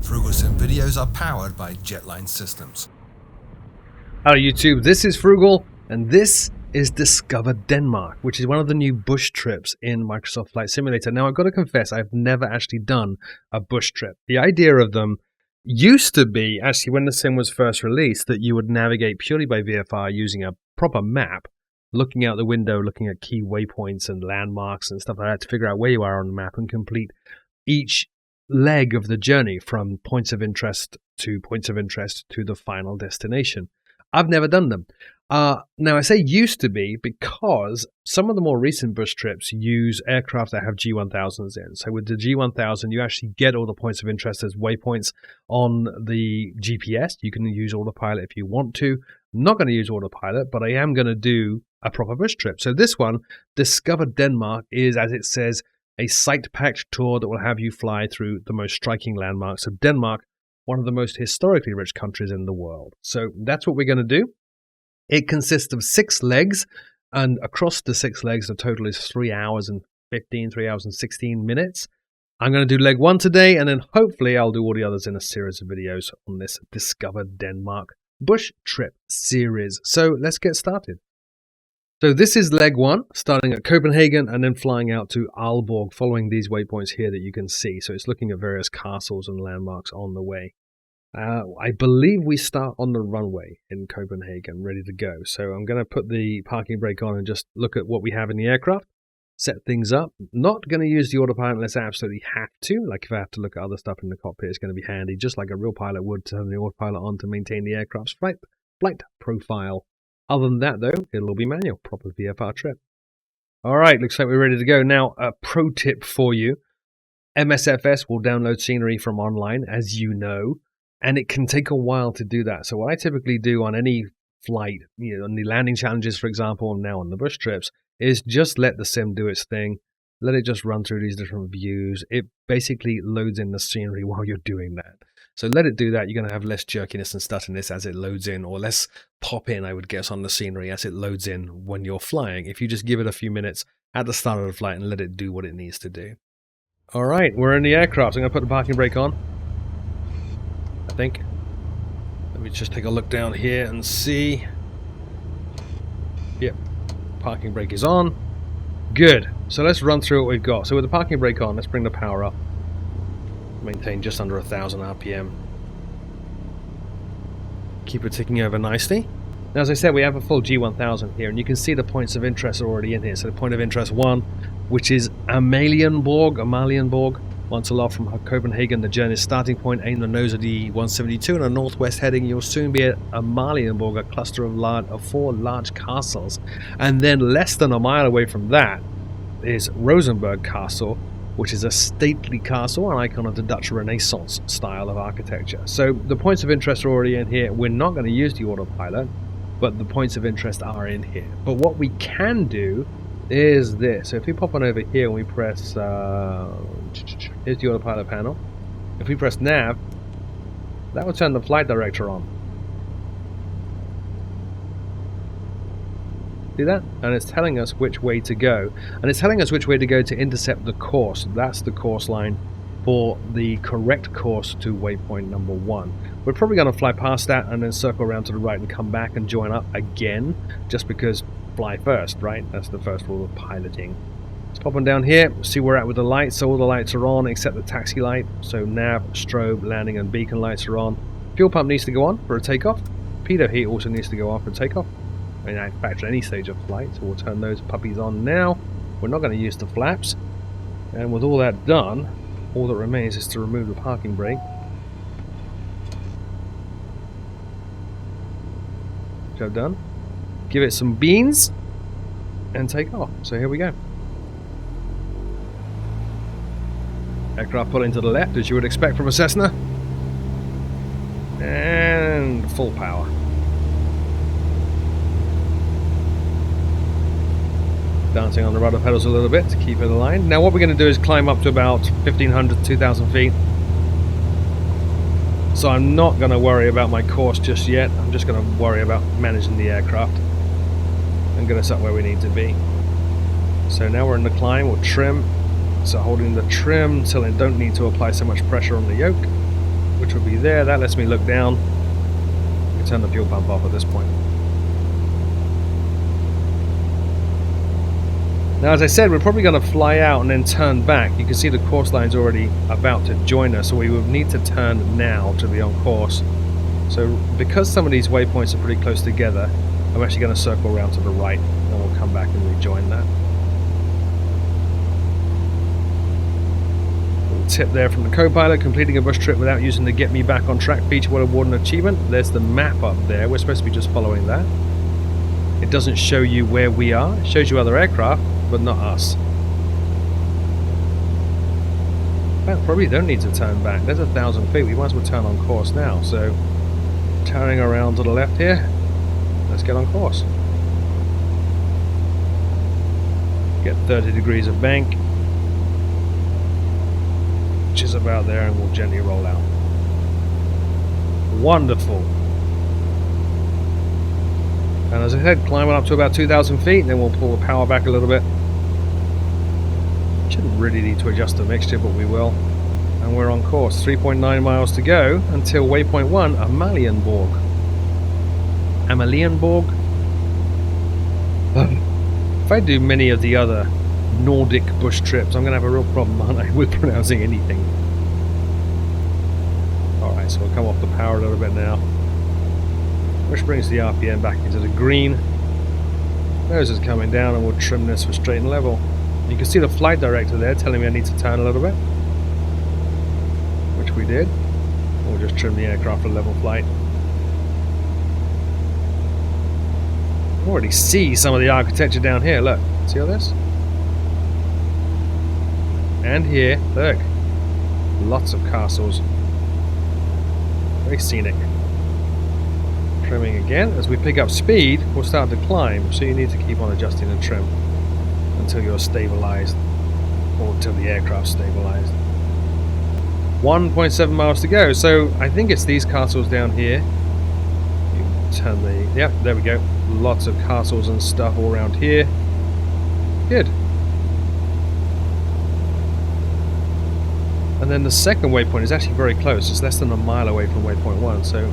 FrugalSim videos are powered by Jetline Systems. Hello YouTube, this is Frugal, and this is Discover Denmark, which is one of the new bush trips in Microsoft Flight Simulator. Now I've got to confess, I've never actually done a bush trip. The idea of them used to be, actually when the sim was first released, that you would navigate purely by VFR using a proper map, looking out the window, looking at key waypoints and landmarks and stuff like that to figure out where you are on the map and complete each leg of the journey from points of interest to the final destination. I've never done them. Now I say used to be because some of the more recent bush trips use aircraft that have G1000s in. So with the G1000 you actually get all the points of interest as waypoints on the GPS. You can use autopilot if you want to. I'm not going to use autopilot, but I am going to do a proper bush trip. So this one, Discover Denmark, is, as it says, a site-packed tour that will have you fly through the most striking landmarks of Denmark, one of the most historically rich countries in the world. So that's what we're going to do. It consists of 6 legs, and across the 6 legs, the total is 3 hours and 16 minutes. I'm going to do leg 1 today, and then hopefully I'll do all the others in a series of videos on this Discover Denmark bush trip series. So let's get started. So this is leg 1, starting at Copenhagen and then flying out to Aalborg, following these waypoints here that you can see. So it's looking at various castles and landmarks on the way. I believe we start on the runway in Copenhagen, ready to go. So I'm going to put the parking brake on and just look at what we have in the aircraft, set things up. Not going to use the autopilot unless I absolutely have to. Like if I have to look at other stuff in the cockpit, it's going to be handy, just like a real pilot would turn the autopilot on to maintain the aircraft's flight profile. Other than that, though, it'll be manual, proper VFR trip. All right, looks like we're ready to go. Now, a pro tip for you. Msfs will download scenery from online, as you know, and it can take a while to do that. So what I typically do on any flight, on the landing challenges, for example, and now on the bush trips, is just let the sim do its thing. Let it just run through these different views. It basically loads in the scenery while you're doing that. So let it do that. You're going to have less jerkiness and stutterness as it loads in, or less pop in, I would guess, on the scenery as it loads in when you're flying. If you just give it a few minutes at the start of the flight and let it do what it needs to do. All right, we're in the aircraft. I'm going to put the parking brake on, I think. Let me just take a look down here and see. Yep, parking brake is on. Good. So let's run through what we've got. So with the parking brake on, let's bring the power up. Maintain just under 1,000 RPM. Keep it ticking over nicely. Now, as I said, we have a full G1000 here, and you can see the points of interest are already in here. So the point of interest 1, which is Amalienborg. Once aloft from Copenhagen, the journey's starting point, aim the nose of the 172 and a northwest heading. You'll soon be at Amalienborg, a cluster of 4 large castles. And then less than a mile away from that is Rosenborg Castle, which is a stately castle, an icon of the Dutch Renaissance style of architecture. So the points of interest are already in here. We're not going to use the autopilot, but the points of interest are in here. But what we can do is this. So if we pop on over here and we press, here's the autopilot panel. If we press nav, that will turn the flight director on. See that? And it's telling us which way to go. And it's telling us which way to go to intercept the course. That's the course line for the correct course to waypoint number 1. We're probably going to fly past that and then circle around to the right and come back and join up again, just because fly first, right? That's the first rule of piloting. Let's pop on down here, see where we're at with the lights. So all the lights are on except the taxi light. So nav, strobe, landing and beacon lights are on. Fuel pump needs to go on for a takeoff. Pitot heat also needs to go on for takeoff. In fact, at any stage of flight, so we'll turn those puppies on now. We're not going to use the flaps. And with all that done, all that remains is to remove the parking brake. Job done. Give it some beans and take off. So here we go. Aircraft pulling to the left, as you would expect from a Cessna. And full power. Dancing on the rudder pedals a little bit to keep it aligned. Now what we're going to do is climb up to about 1,500 to 2,000 feet. So I'm not going to worry about my course just yet. I'm just going to worry about managing the aircraft and get us up where we need to be. So now we're in the climb, we'll trim. So holding the trim till I don't need to apply so much pressure on the yoke. which will be there. That lets me look down. We can turn the fuel pump off at this point. Now, as I said, we're probably going to fly out and then turn back. You can see the course line's already about to join us, so we will need to turn now to be on course. So, because some of these waypoints are pretty close together, I'm actually going to circle around to the right, and we'll come back and rejoin that. Little tip there from the co-pilot: completing a bush trip without using the Get Me Back on Track feature will award an achievement. There's the map up there. We're supposed to be just following that. It doesn't show you where we are. It shows you other aircraft, but not us. Well, probably don't need to turn back. There's 1,000 feet. We might as well turn on course now. So, turning around to the left here. Let's get on course. Get 30 degrees of bank, which is about there, and we'll gently roll out. Wonderful. And as I said, climbing up to about 2,000 feet, and then we'll pull the power back a little bit. Shouldn't really need to adjust the mixture, but we will. And we're on course. 3.9 miles to go until waypoint 1, Amalienborg. Amalienborg? If I do many of the other Nordic bush trips, I'm going to have a real problem, aren't I, with pronouncing anything. Alright, so we'll come off the power a little bit now. Which brings the RPM back into the green. Nose is coming down, and we'll trim this for straight and level. You can see the flight director there telling me I need to turn a little bit, which we did. We'll just trim the aircraft for level flight. You can already see some of the architecture down here. Look, see all this? And here, look, lots of castles. Very scenic. Trimming again. As we pick up speed, we'll start to climb, so you need to keep on adjusting the trim until you're stabilized, or until the aircraft's stabilized. 1.7 miles to go, so I think it's these castles down here. You turn the... Yep, there we go. Lots of castles and stuff all around here. Good. And then the second waypoint is actually very close. It's less than a mile away from waypoint 1, so...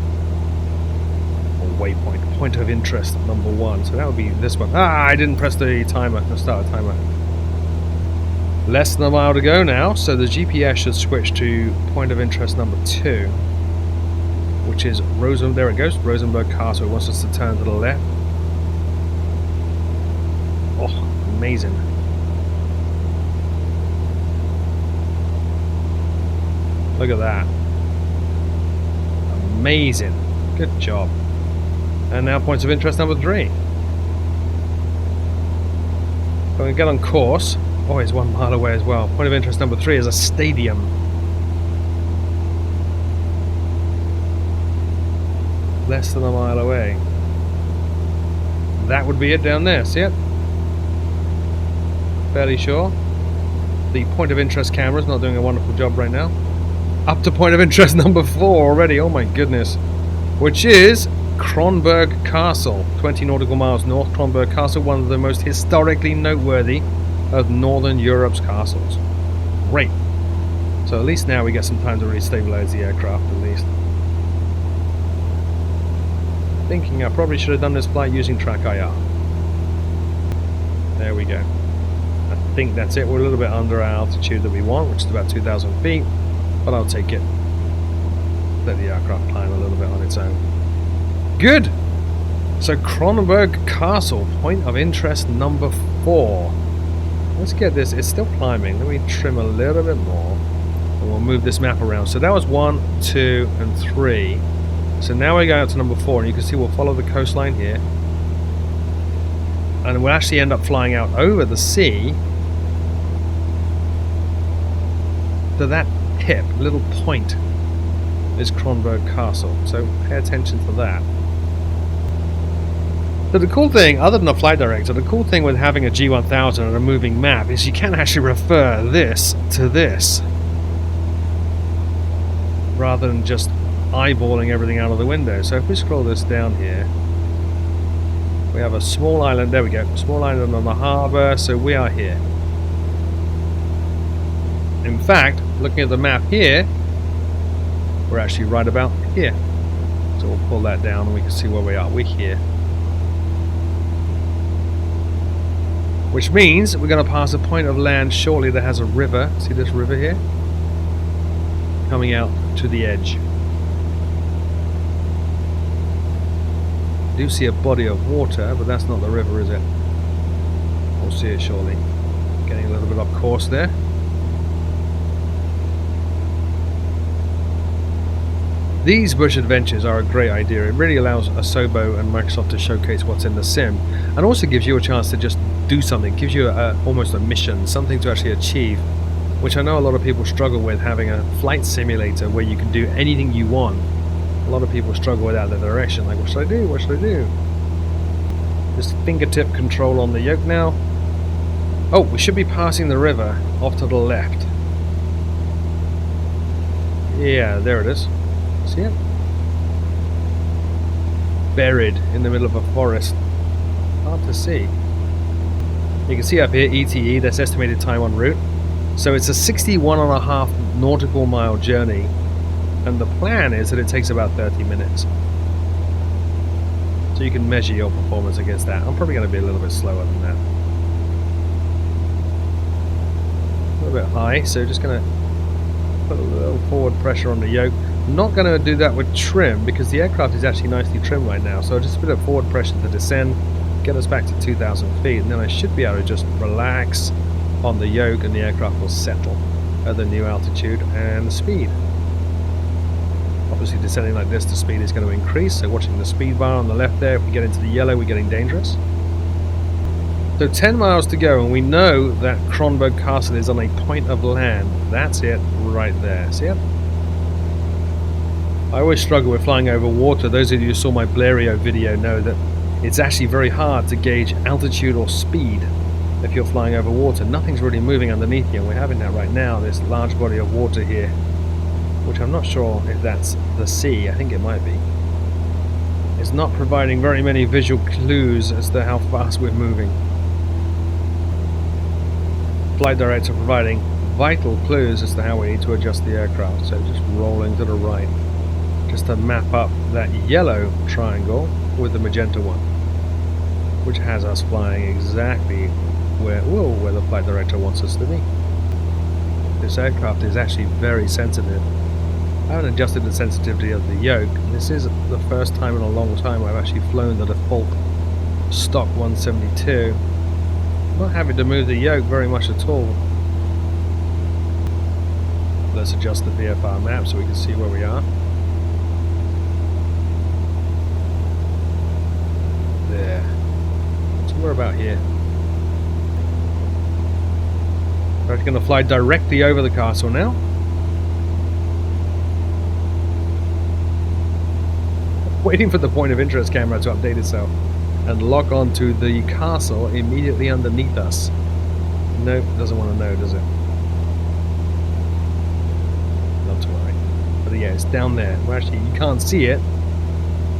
waypoint, point of interest number 1, so that would be this one. I didn't press the timer. Let's start a timer. Less than a mile to go now, so the GPS should switch to point of interest number 2, which is there it goes, Fredericksborg Castle. It wants us to turn to the left. Oh, amazing. Look at that. Amazing. Good job. And now points of interest number 3. Going to get on course. Oh, it's 1 mile away as well. Point of interest number 3 is a stadium. Less than a mile away. That would be it down there. See it? Fairly sure. The point of interest camera is not doing a wonderful job right now. Up to point of interest number 4 already. Oh my goodness. Which is Kronberg Castle, 20 nautical miles north. Kronberg Castle, one of the most historically noteworthy of Northern Europe's castles. Great. So at least now we get some time to really stabilize the aircraft, at least. Thinking I probably should have done this flight using track IR. There we go. I think that's it. We're a little bit under our altitude that we want, which is about 2,000 feet, but I'll take it. Let the aircraft climb a little bit on its own. Good! So Kronberg Castle, point of interest number 4. Let's get this, it's still climbing. Let me trim a little bit more, and we'll move this map around. So that was 1, 2, and 3. So now we're going up to number 4, and you can see we'll follow the coastline here. And we'll actually end up flying out over the sea to that tip, little point, is Kronberg Castle. So pay attention to that. So the cool thing, other than the flight director, the cool thing with having a G1000 and a moving map is you can actually refer this to this, rather than just eyeballing everything out of the window. So if we scroll this down here, we have a small island, there we go, small island on the harbour, so we are here. In fact, looking at the map here, we're actually right about here. So we'll pull that down and we can see where we are. We're here. Which means we're going to pass a point of land shortly that has a river. See this river here? Coming out to the edge. I do see a body of water, but that's not the river, is it? We'll see it shortly. Getting a little bit off course there. These bush adventures are a great idea. It really allows Asobo and Microsoft to showcase what's in the sim, and also gives you a chance to just do something. It gives you almost a mission, something to actually achieve, which I know a lot of people struggle with, having a flight simulator where you can do anything you want. A lot of people struggle without the direction, like what should I do, what should I do? Just fingertip control on the yoke now. Oh, we should be passing the river off to the left. Yeah, there it is. See it? Buried in the middle of a forest. Hard to see. You can see up here ETE, that's estimated time en route. So it's a 61.5 nautical mile journey, and the plan is that it takes about 30 minutes. So you can measure your performance against that. I'm probably going to be a little bit slower than that. A little bit high, so just going to put a little forward pressure on the yoke. I'm not going to do that with trim because the aircraft is actually nicely trimmed right now, so just a bit of forward pressure to descend, get us back to 2,000 feet, and then I should be able to just relax on the yoke and the aircraft will settle at the new altitude and speed. Obviously descending like this, the speed is going to increase, so watching the speed bar on the left there, if we get into the yellow we're getting dangerous. So 10 miles to go, and we know that Kronberg Castle is on a point of land. That's it right there. See it? I always struggle with flying over water. Those of you who saw my Blériot video know that it's actually very hard to gauge altitude or speed if you're flying over water. Nothing's really moving underneath you, and we're having that right now, this large body of water here, which I'm not sure if that's the sea. I think it might be. It's not providing very many visual clues as to how fast we're moving. Flight director providing vital clues as to how we need to adjust the aircraft, so just rolling to the right just to map up that yellow triangle with the magenta one, which has us flying exactly where the flight director wants us to be. This aircraft is actually very sensitive. I haven't adjusted the sensitivity of the yoke. This is the first time in a long time I've actually flown the default stock 172. Not having to move the yoke very much at all. Let's adjust the VFR map so we can see where we are. There. So we're about here. We're going to fly directly over the castle now. Waiting for the point of interest camera to update itself and lock onto the castle immediately underneath us. Nope, doesn't want to know, does it? Not to worry. But yeah, it's down there. Well, actually, you can't see it.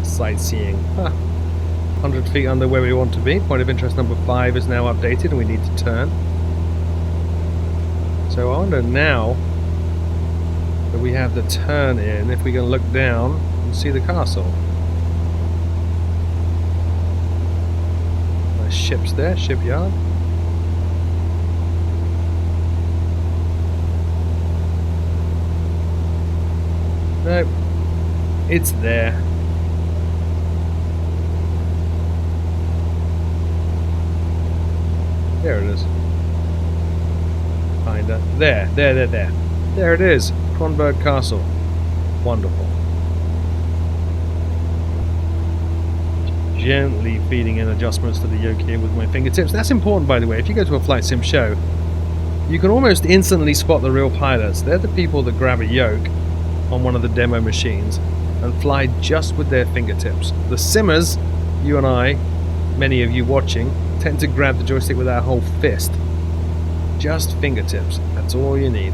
Sightseeing. 100 feet under where we want to be. Point of interest number 5 is now updated and we need to turn. So I wonder now that we have the turn in, if we can look down and see the castle. Nice ships there, shipyard. Nope, it's there. There it is. Kinda. There. There it is. Kronberg Castle. Wonderful. Gently feeding in adjustments to the yoke here with my fingertips. That's important, by the way. If you go to a flight sim show, you can almost instantly spot the real pilots. They're the people that grab a yoke on one of the demo machines and fly just with their fingertips. The simmers, you and I, many of you watching, tend to grab the joystick with our whole fist. Just fingertips, that's all you need.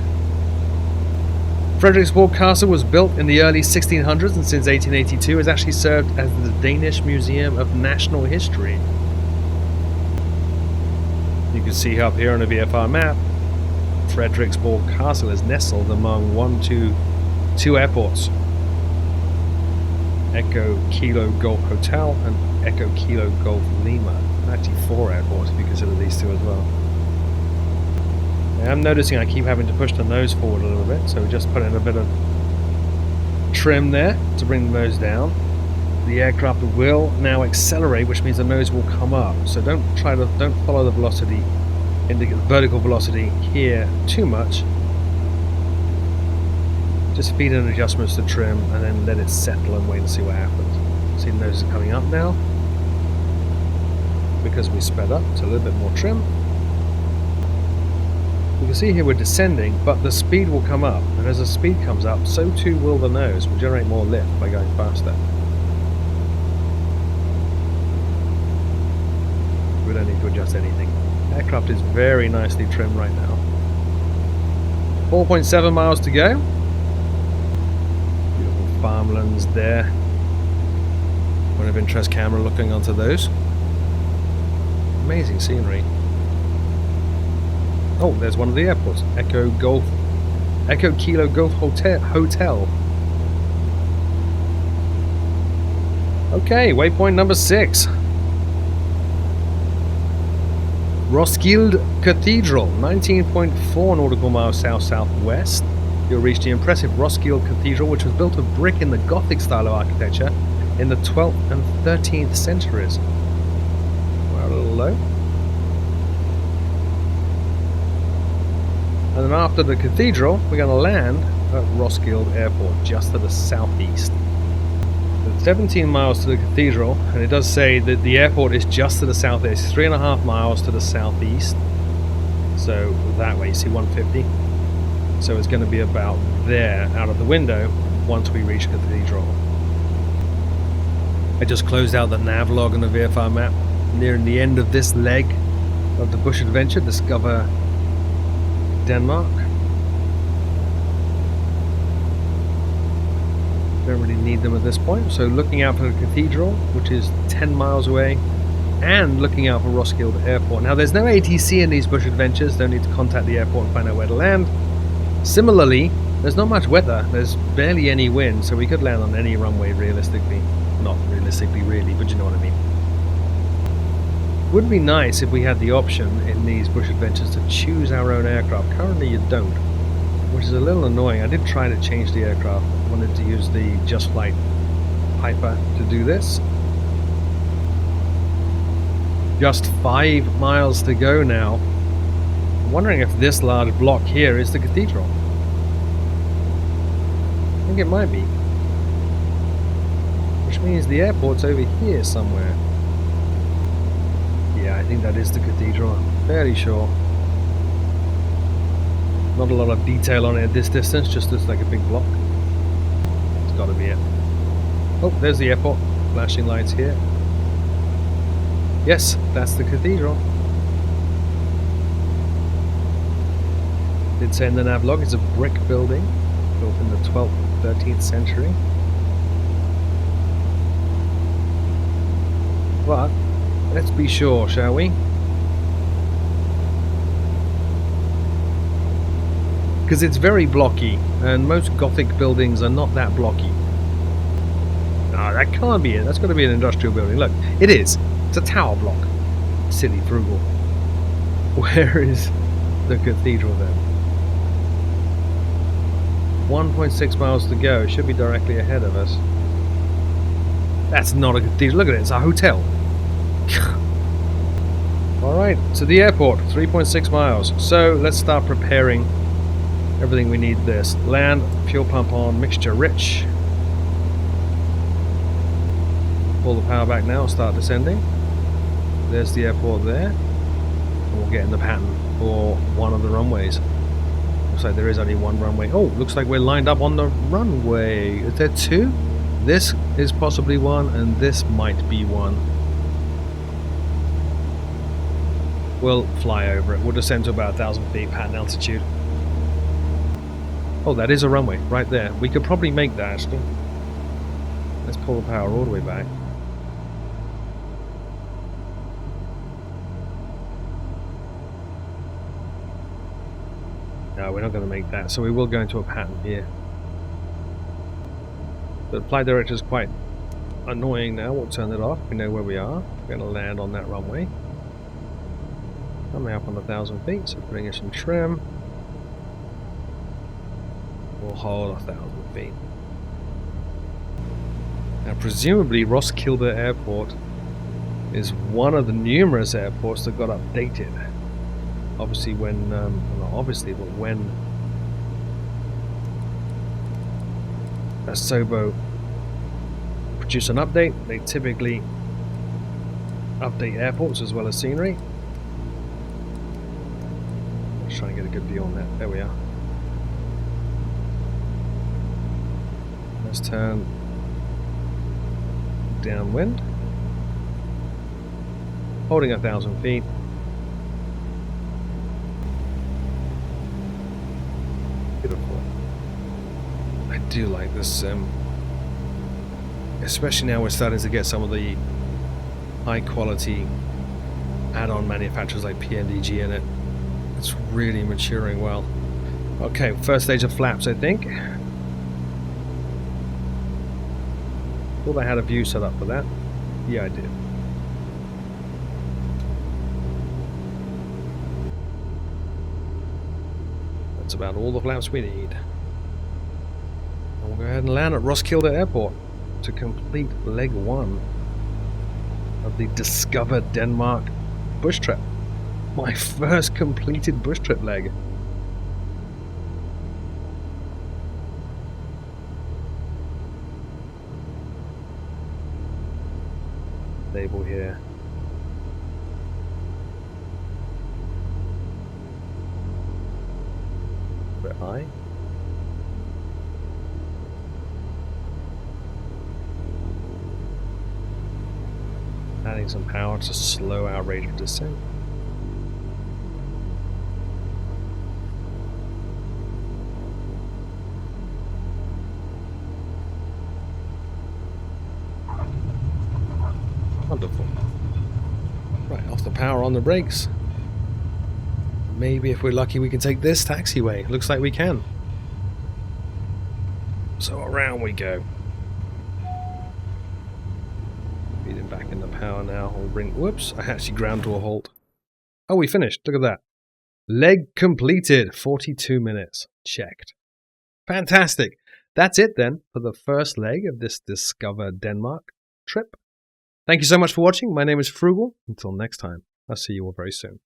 Fredericksborg Castle was built in the early 1600s and since 1882 has actually served as the Danish Museum of National History. You can see up here on the VFR map, Fredericksborg Castle is nestled among two airports. Echo Kilo Golf Hotel and Echo Kilo Golf Lima. Actually 4 airports if you consider these two as well. I'm noticing I keep having to push the nose forward a little bit, so just put in a bit of trim there to bring the nose down. The aircraft will now accelerate, which means the nose will come up. So don't follow the velocity, vertical velocity here too much. Just feed in adjustments to trim and then let it settle and wait and see what happens. See the nose is coming up now because we sped up. So a little bit more trim. You can see here we're descending, but the speed will come up, and as the speed comes up, so too will the nose. We'll generate more lift by going faster. We don't need to adjust anything. Aircraft is very nicely trimmed right now. 4.7 miles to go. Beautiful farmlands there. Point of interest camera looking onto those. Amazing scenery. Oh, there's one of the airports. Echo Kilo Golf Hotel. Okay, waypoint number 6. Roskilde Cathedral, 19.4 nautical miles south-southwest. You'll reach the impressive Roskilde Cathedral, which was built of brick in the Gothic style of architecture in the 12th and 13th centuries. We're a little low. And then after the cathedral, we're going to land at Roskilde Airport, just to the southeast. It's 17 miles to the cathedral, and it does say that the airport is just to the southeast, 3.5 miles to the southeast. So that way, you see 150. So it's going to be about there, out of the window, once we reach cathedral. I just closed out the nav log on the VFR map. Nearing the end of this leg of the bush adventure, discover Denmark. Don't really need them at this point, so looking out for the cathedral, which is 10 miles away, and looking out for Roskilde Airport. Now there's no ATC in these bush adventures, don't need to contact the airport and find out where to land. Similarly, there's not much weather, there's barely any wind, so we could land on any runway realistically. Not realistically really, but you know what I mean. Would be nice if we had the option in these bush adventures to choose our own aircraft. Currently you don't, which is a little annoying. I did try to change the aircraft. I wanted to use the Just Flight Piper to do this. Just 5 miles to go now. I'm wondering if this large block here is the cathedral. I think it might be. Which means the airport's over here somewhere. Yeah, I think that is the cathedral. I'm fairly sure. Not a lot of detail on it at this distance, just looks like a big block. It's gotta be it. Oh, there's the airport. Flashing lights here. Yes, that's the cathedral. Did say in the nav log it's a brick building built in the 12th and 13th century. But let's be sure, shall we? Because it's very blocky, and most Gothic buildings are not that blocky. No, that can't be it. That's got to be an industrial building. Look, it is. It's a tower block. Silly frugal. Where is the cathedral then? 1.6 miles to go. It should be directly ahead of us. That's not a cathedral. Look at it. It's a hotel. Alright, to the airport, 3.6 miles. So let's start preparing everything we need this. Land, fuel pump on, mixture rich. Pull the power back now, start descending. There's the airport there. And we'll get in the pattern for one of the runways. Looks like there is only one runway. Oh, looks like we're lined up on the runway. Is there two? This is possibly one, and this might be one. We'll fly over it. We'll descend to about 1,000 feet pattern altitude. Oh, that is a runway right there. We could probably make that actually. Let's pull the power all the way back. No, we're not going to make that, so we will go into a pattern here. The flight director is quite annoying now. We'll turn it off. We know where we are. We're going to land on that runway. Coming up on 1,000 feet, so bring in some trim. We'll hold 1,000 feet. Now, presumably, Roskilde Airport is one of the numerous airports that got updated. Obviously, when not obviously, but when Asobo produce an update, they typically update airports as well as scenery. Let's try and get a good view on that. There we are. Let's turn downwind, holding 1,000 feet. Beautiful. I do like this sim, especially now we're starting to get some of the high quality add-on manufacturers like PNDG in it. It's really maturing well. Okay, first stage of flaps, I think. Thought I had a view set up for that. Yeah, I did. That's about all the flaps we need. And we'll go ahead and land at Roskilde Airport to complete leg 1 of the Discover Denmark bush trip. My first completed bush trip leg. Label here. A bit high. Adding some power to slow our rate of descent. Wonderful. Right, off the power, on the brakes. Maybe if we're lucky we can take this taxiway. Looks like we can. So around we go. Feeding back in the power now. We'll bring... Whoops, I actually ground to a halt. Oh, we finished. Look at that. Leg completed. 42 minutes. Checked. Fantastic. That's it then for the first leg of this Discover Denmark trip. Thank you so much for watching. My name is Frugal. Until next time, I'll see you all very soon.